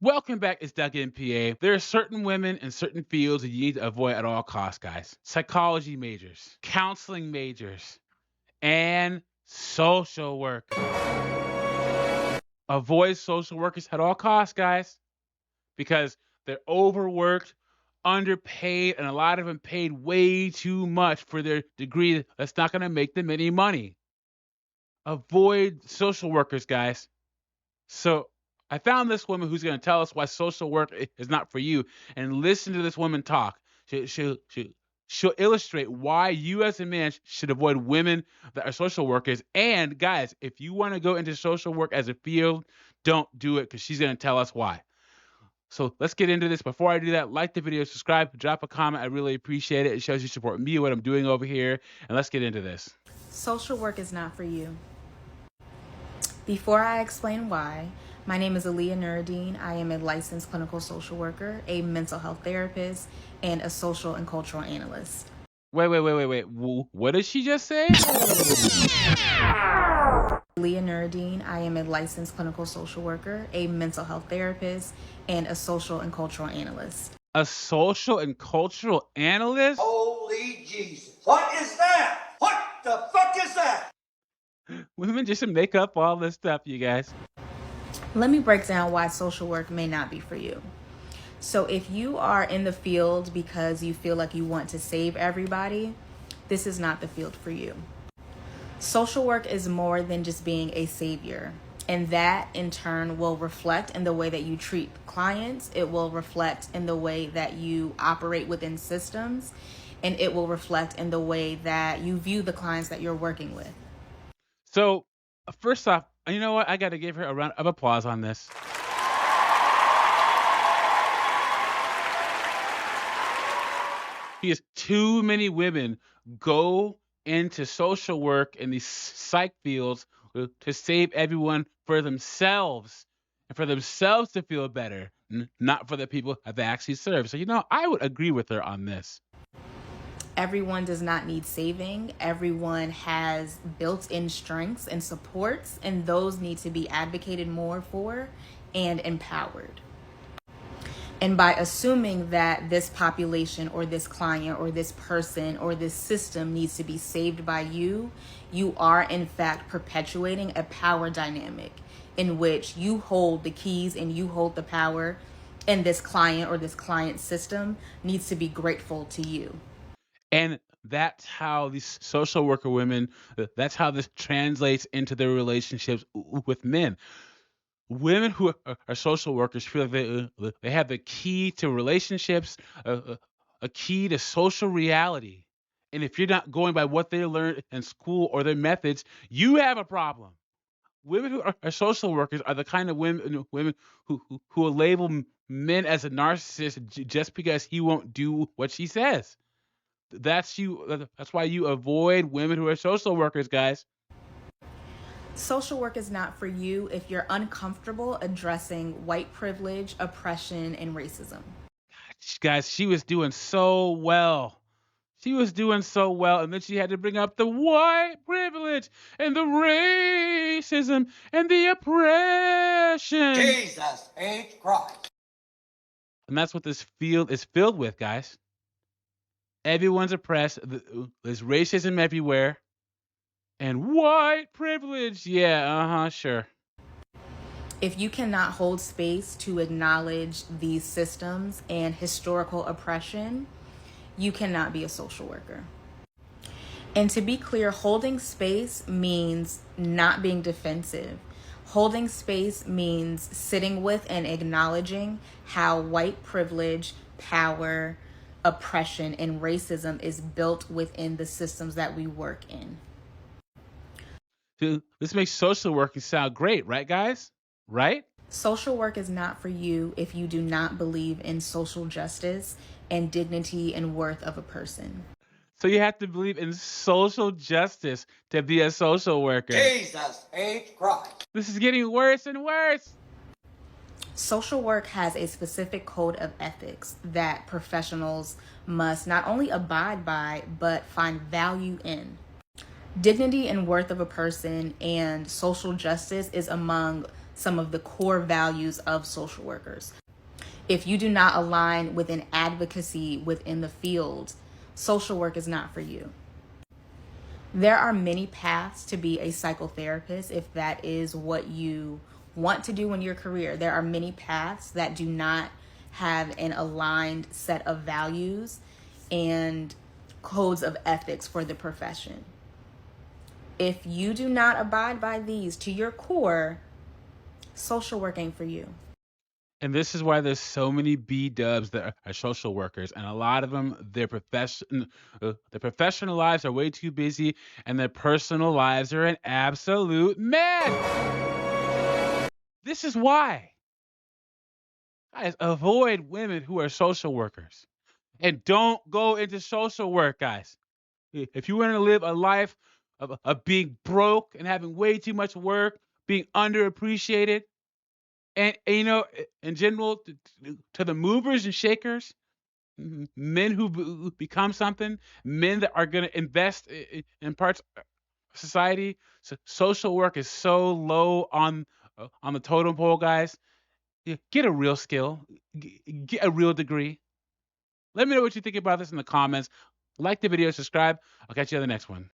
Welcome back. It's Doug MPA. There are certain women in certain fields that you need to avoid at all costs, guys. Psychology majors, counseling majors, and social work. Avoid social workers at all costs, guys, because they're overworked, underpaid, and a lot of them paid way too much for their degree that's not going to make them any money. Avoid social workers, guys. So I found this woman who's going to tell us why social work is not for you. And listen to this woman talk. She'll illustrate why you as a man should avoid women that are social workers. And guys, if you want to go into social work as a field, don't do it because she's going to tell us why. So let's get into this. Before I do that, like the video, subscribe, drop a comment. I really appreciate it. It shows you support me, what I'm doing over here. And let's get into this. Social work is not for you. Before I explain why, my name is Aaliyah Nuruddin. I am a licensed clinical social worker, a mental health therapist, and a social and cultural analyst. Wait. What did she just say? Aaliyah Nuruddin. I am a licensed clinical social worker, a mental health therapist, and a social and cultural analyst. A social and cultural analyst? Holy Jesus. What is that? What the fuck is that? Women just make up all this stuff, you guys. Let me break down why social work may not be for you. So if you are in the field because you feel like you want to save everybody, this is not the field for you. Social work is more than just being a savior. And that in turn will reflect in the way that you treat clients. It will reflect in the way that you operate within systems. And it will reflect in the way that you view the clients that you're working with. So, first off, you know what? I got to give her a round of applause on this. Because too many women go into social work in these psych fields to save everyone for themselves and for themselves to feel better, not for the people that they actually serve. So, I would agree with her on this. Everyone does not need saving. Everyone has built-in strengths and supports, and those need to be advocated more for and empowered. And by assuming that this population or this client or this person or this system needs to be saved by you, you are in fact perpetuating a power dynamic in which you hold the keys and you hold the power, and this client or this client system needs to be grateful to you. And that's how these social worker women, that's how this translates into their relationships with men. Women who are social workers feel like they have the key to relationships, a key to social reality. And if you're not going by what they learned in school or their methods, you have a problem. Women who are social workers are the kind of women who will label men as a narcissist just because he won't do what she says. That's you. That's why you avoid women who are social workers, guys. Social work is not for you if you're uncomfortable addressing white privilege, oppression, and racism. Guys, she was doing so well. She was doing so well, and then she had to bring up the white privilege and the racism and the oppression. Jesus H. Christ. And that's what this field is filled with, guys. Everyone's oppressed. There's racism everywhere. And white privilege. Yeah, sure. If you cannot hold space to acknowledge these systems and historical oppression, you cannot be a social worker. And to be clear, holding space means not being defensive. Holding space means sitting with and acknowledging how white privilege, power, oppression, and racism is built within the systems that we work in. This makes social working sound great, right, guys? Right? Social work is not for you if you do not believe in social justice and dignity and worth of a person. So you have to believe in social justice to be a social worker. Jesus H. Christ. This is getting worse and worse. Social work has a specific code of ethics that professionals must not only abide by, but find value in. Dignity and worth of a person and social justice is among some of the core values of social workers. If you do not align with an advocacy within the field, social work is not for you. There are many paths to be a psychotherapist if that is what you want to do in your career. There are many paths that do not have an aligned set of values and codes of ethics for the profession. If you do not abide by these to your core, social work ain't for you. And this is why there's so many B-dubs that are social workers, and a lot of them, their professional lives are way too busy, and their personal lives are an absolute mess. This is why. Guys, avoid women who are social workers, and don't go into social work, guys. If you want to live a life of being broke and having way too much work, being underappreciated, and you know, in general, to the movers and shakers, men who become something, men that are going to invest in parts of society. So social work is so low on the totem pole, guys. Get a real skill, get a real degree. Let me know what you think about this in the comments. Like the video, subscribe. I'll catch you on the next one.